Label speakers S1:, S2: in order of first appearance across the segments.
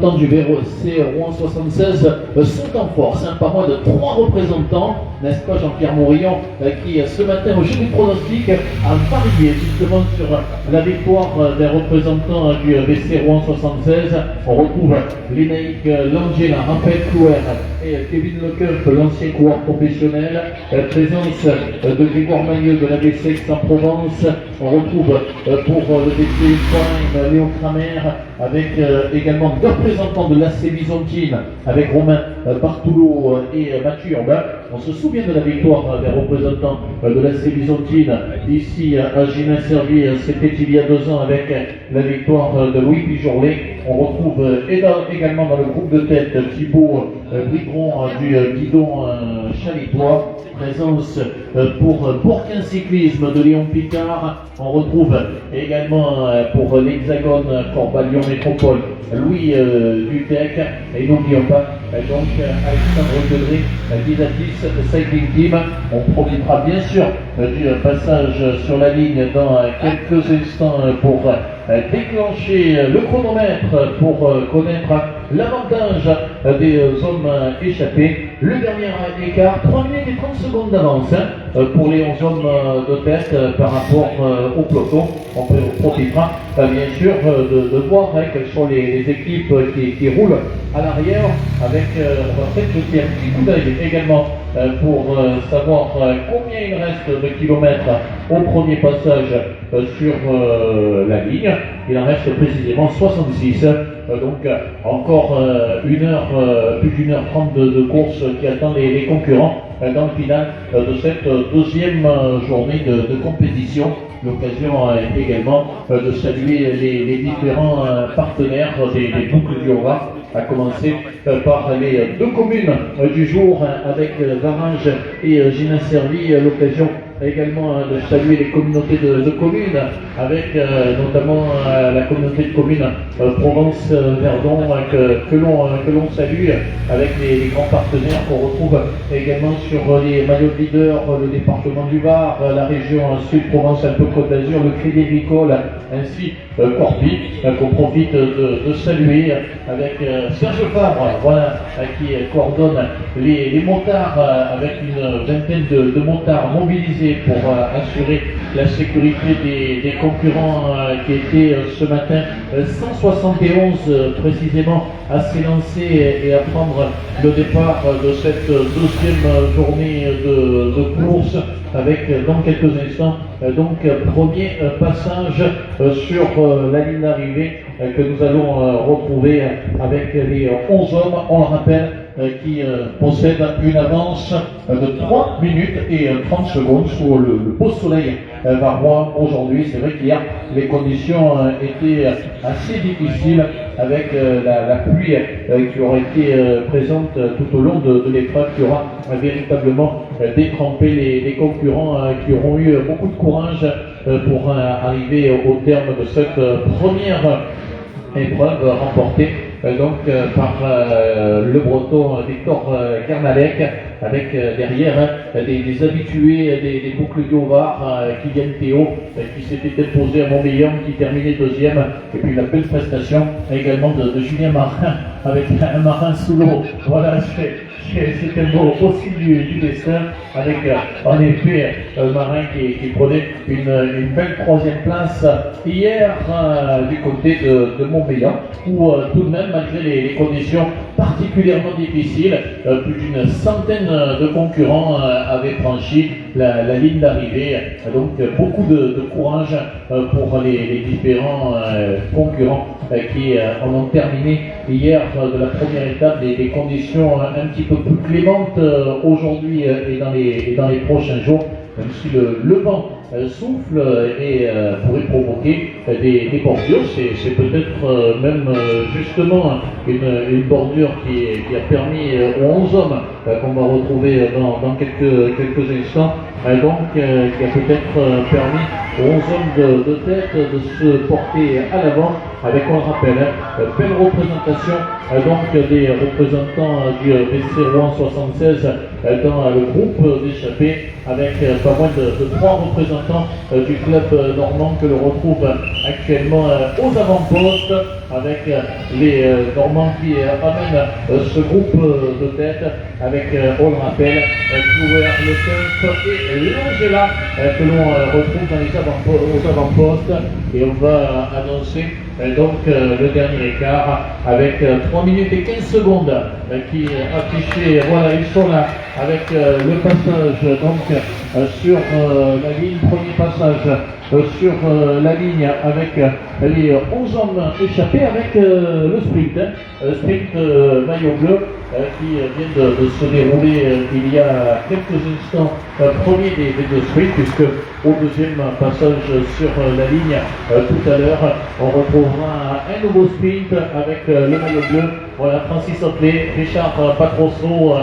S1: Du VRC Rouen 76 sont en force, pas moins de 3 représentants, n'est-ce pas Jean-Pierre Morillon, qui ce matin au jeu du pronostic a parié justement sur la victoire des représentants du VC Rouen 76. On retrouve Lénaïque Langella, Raphaël Clouer et Kevin Lecoeuf, l'ancien coureur professionnel, présence de Grégoire Magneux de la VC Aix-en-Provence. On retrouve pour le VC Prime Léo Kramer avec également deux représentants de l'AC Byzantine avec Romain Bartoulot et Mathieu Urbain. On se souvient de la victoire des représentants de l'AC Byzantine ici à Gines-Servi, c'était il y a 2 ans avec la victoire de Louis Pijourlet. On retrouve également dans le groupe de tête Thibaut Brigron du guidon Chalitois. Présence pour Bourquin Cyclisme de Léon Picard. On retrouve également pour l'Hexagone Corba-Lyon Métropole Louis Dutec. Et n'oublions pas donc Alexandre Degré d'Isatis Cycling Team. On profitera bien sûr du passage sur la ligne dans quelques instants pour déclencher le chronomètre pour connaître l'avantage des hommes échappés. Le dernier écart, 3 minutes et 30 secondes d'avance pour les 11 hommes de tête par rapport au peloton. On profitera bien sûr de voir quelles sont les équipes qui roulent à l'arrière avec on va peut-être jeter un petit coup d'œil également pour savoir combien il reste de kilomètres au premier passage sur la ligne. Il en reste précisément 66. Donc encore plus d'une heure 30 de course qui attend les concurrents dans le final de cette deuxième journée de compétition. L'occasion également de saluer les différents partenaires des boucles du Haut-Var, à commencer par les 2 communes du jour avec Varanges et Gines-Servi. L'occasion également de saluer les communautés de communes avec notamment la communauté de communes Provence-Verdon que l'on salue avec les grands partenaires qu'on retrouve également sur les maillots de leader, le département du Var, la région Sud-Provence-Alpes-Côte d'Azur, le Crédit Agricole ainsi Corpi qu'on profite de saluer avec Serge Fabre, voilà, qui coordonne les motards avec une vingtaine de motards mobilisés pour assurer la sécurité des concurrents qui étaient ce matin 171 précisément à s'élancer et à prendre le départ de cette deuxième journée de course avec dans quelques instants donc premier passage sur la ligne d'arrivée que nous allons retrouver avec les 11 hommes, on le rappelle, qui possèdent une avance de 3 minutes et 30 secondes sous le beau soleil varois aujourd'hui. C'est vrai qu'hier les conditions étaient assez difficiles avec la pluie qui aura été présente tout au long de l'épreuve, qui aura véritablement détrempé les concurrents qui auront eu beaucoup de courage pour arriver au terme de cette première épreuve remportée par le breton Victor Garnalec avec derrière des habitués des boucles du Haut-Var, Kylian Théo qui s'était imposé à Montmélian, qui terminait 2e, et puis la belle prestation également de Julien Marin avec un marin sous l'eau. Voilà, c'est un beau aussi du destin avec en effet Marin qui prenait une belle 3e place hier du côté de Montmélian, où tout de même malgré les conditions particulièrement difficiles, plus d'une centaine de concurrents avaient franchi la ligne d'arrivée. Donc beaucoup de courage pour les différents concurrents qui en ont terminé hier de la première étape. Des conditions un petit peu plus clémentes aujourd'hui et dans les prochains jours, même si le vent souffle et pourrait provoquer des bordures. C'est peut-être même justement une bordure qui a permis aux 11 hommes qu'on va retrouver dans quelques instants, qui a peut-être permis aux 11 hommes de tête de se porter à l'avant avec, on le rappelle, belle représentation des représentants du VC Rouen 76 dans le groupe d'échappés avec pas moins de 3 représentants du club normand que l'on retrouve actuellement aux avant-postes. avec les Normands qui amènent ce groupe de tête avec, on le rappelle, Clouer, Le Kemp et l'Angela que l'on retrouve dans aux avant-postes. Et on va annoncer donc le dernier écart avec 3 minutes et 15 secondes qui est affiché. Voilà, ils sont là avec le passage donc sur la ligne, premier passage sur la ligne avec les 11 hommes échappés avec le sprint maillot bleu qui vient de se dérouler il y a quelques instants, premier des deux sprints, puisque au deuxième passage sur la ligne tout à l'heure, on retrouvera un nouveau sprint avec le maillot bleu. Voilà, Francis Otley, Richard Patrosso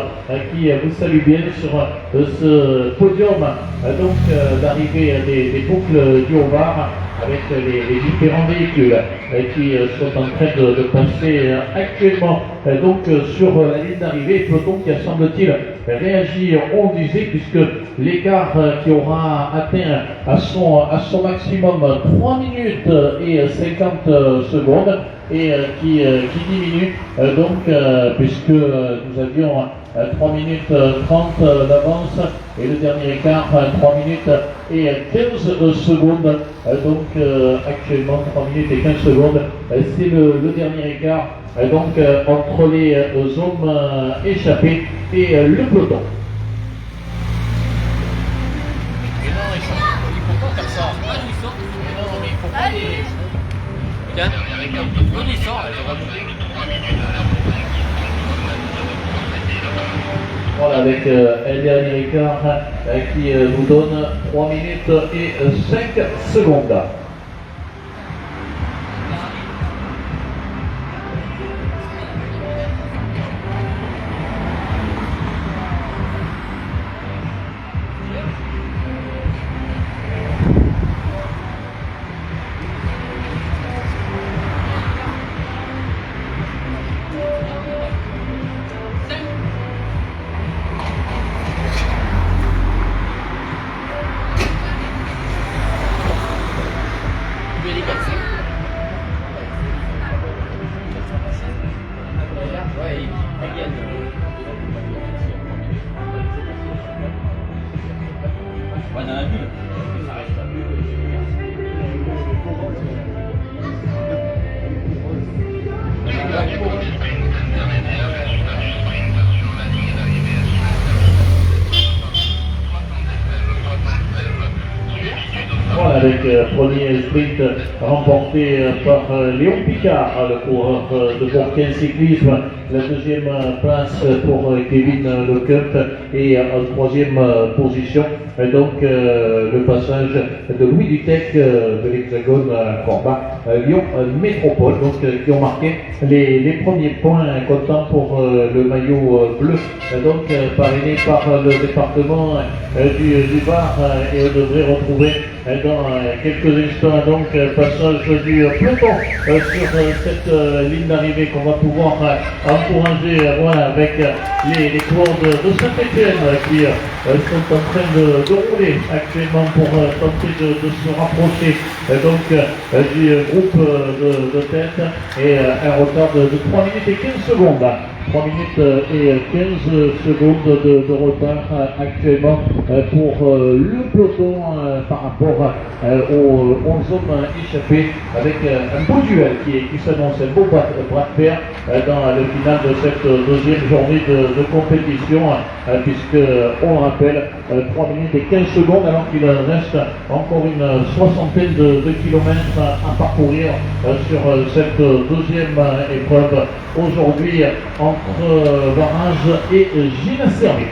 S1: qui vous salue bien sur ce podium d'arrivée des boucles du Haut-Var avec les différents véhicules qui sont en train de passer actuellement sur la ligne d'arrivée. Peloton qui a, semble-t-il, réagi, on disait, puisque l'écart qui aura atteint à son maximum 3 minutes et 50 secondes et qui diminue puisque nous avions 3 minutes 30 d'avance et le dernier écart 3 minutes et 15 secondes actuellement 3 minutes et 15 secondes c'est le dernier écart entre les hommes échappés et le peloton. Voilà, avec un dernier écart qui nous donne 3 minutes et 5 secondes. Avec premier sprint remporté par Léon Picard, le coureur de Bourquin Cyclisme, la deuxième place pour Kevin Lecomte et en troisième position le passage de Louis Dutec de l'Hexagone Corba Lyon Métropole, qui ont marqué les premiers points comptant pour le maillot bleu, parrainé par le département du Var, et on devrait retrouver dans quelques instants passage du peloton sur cette ligne d'arrivée qu'on va pouvoir encourager avec les coureurs de Saint-Étienne qui sont en train de rouler actuellement pour tenter de se rapprocher du groupe de tête, et un retard de 3 minutes et 15 secondes. 3 minutes et 15 secondes de retard actuellement pour le peloton par rapport aux 11 hommes échappés, avec un beau duel qui s'annonce, un beau bras de fer dans le final de cette deuxième journée de compétition, puisque on le rappelle, 3 minutes et 15 secondes alors qu'il reste encore une soixantaine de kilomètres à parcourir sur cette deuxième épreuve aujourd'hui entre Barrage et Gilles Servet.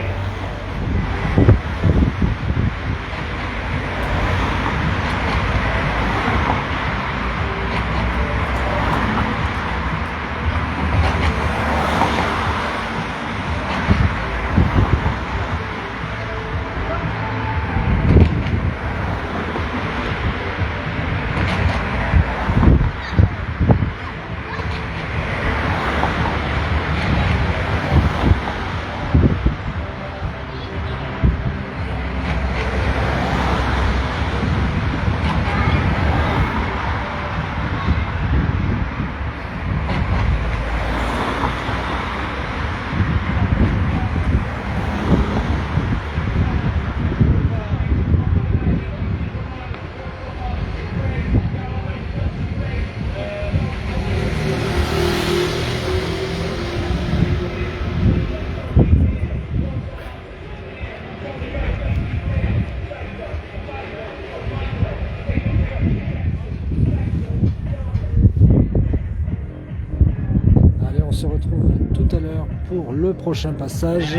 S2: on se retrouve tout à l'heure pour le prochain passage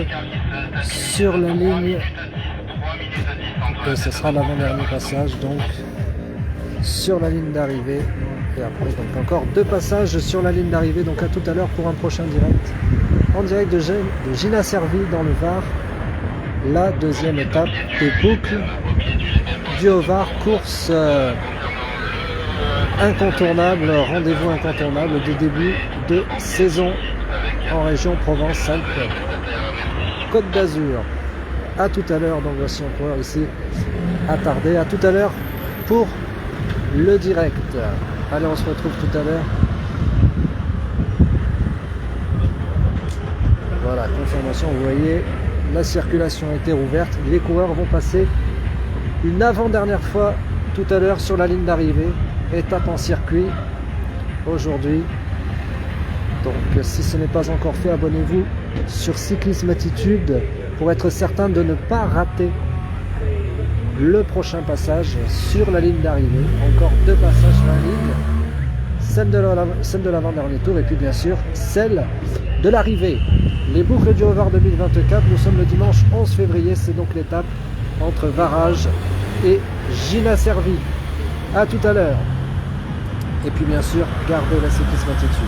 S2: sur la ligne. Et ce sera l'avant-dernier passage donc sur la ligne d'arrivée. Et après donc encore 2 passages sur la ligne d'arrivée. Donc à tout à l'heure pour un prochain direct. En direct de Gina Servi dans le Var. La deuxième étape des boucles du Haut-Var, course incontournable, rendez-vous incontournable du début de saison en région Provence-Alpes-Côte d'Azur. A tout à l'heure, donc voici un coureur ici attardé. À tout à l'heure pour le direct. Allez, on se retrouve tout à l'heure. Voilà, confirmation, vous voyez, la circulation a été rouverte. Les coureurs vont passer une avant-dernière fois tout à l'heure sur la ligne d'arrivée. Étape en circuit aujourd'hui. Donc si ce n'est pas encore fait, abonnez-vous sur Cyclisme Attitude pour être certain de ne pas rater le prochain passage sur la ligne d'arrivée. Encore 2 passages sur la ligne, celle de l'avant-dernier tour et puis bien sûr celle de l'arrivée. Les boucles du Haut-Var 2024, nous sommes le dimanche 11 février, c'est donc l'étape entre Varage et Gina Servi. A tout à l'heure. Et puis bien sûr, gardez la Cyclisme Attitude.